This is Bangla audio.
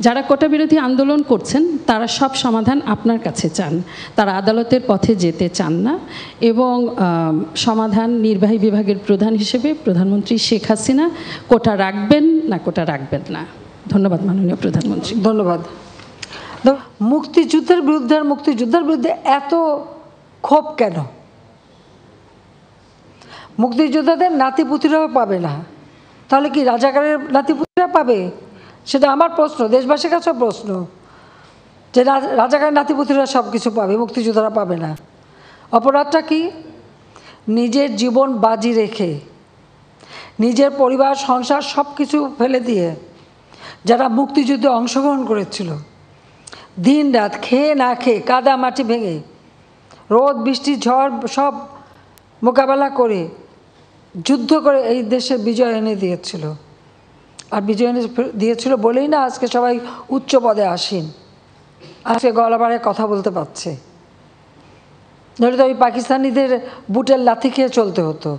যারা কোটা বিরোধী আন্দোলন করছেন তারা সব সমাধান আপনার কাছে চান, তারা আদালতের পথে যেতে চান না। এবং সমাধান নির্বাহী বিভাগের প্রধান হিসেবে প্রধানমন্ত্রী শেখ হাসিনা কোটা রাখবেন না কোটা রাখবেন না। ধন্যবাদ মাননীয় প্রধানমন্ত্রী। ধন্যবাদ। মুক্তিযুদ্ধের বিরুদ্ধে আর মুক্তিযুদ্ধের বিরুদ্ধে এত ক্ষোভ কেন? মুক্তিযোদ্ধাদের নাতিপুতিরাও পাবে না, তাহলে কি রাজাকারের নাতিপুতিরা পাবে? সেটা আমার প্রশ্ন, দেশবাসীর কাছেও প্রশ্ন, যে রাজাকারের নাতিপুতিরা সব কিছু পাবে, মুক্তিযোদ্ধারা পাবে না। অপরাধটা কি? নিজের জীবন বাজি রেখে, নিজের পরিবার সংসার সব কিছু ফেলে দিয়ে যারা মুক্তিযুদ্ধে অংশগ্রহণ করেছিল, দিন রাত খেয়ে না খেয়ে, কাদা মাটি ভেঙে, রোদ বৃষ্টি ঝড় সব মোকাবেলা করে যুদ্ধ করে এই দেশে বিজয় এনে দিয়েছিল। আর বিজয় এনে দিয়েছিল বলেই না আজকে সবাই উচ্চ পদে আসীন, আজকে গলা বাড়ায় কথা বলতে পারছে। নইলে তো ওই পাকিস্তানিদের বুটের লাথি খেয়ে চলতে হতো।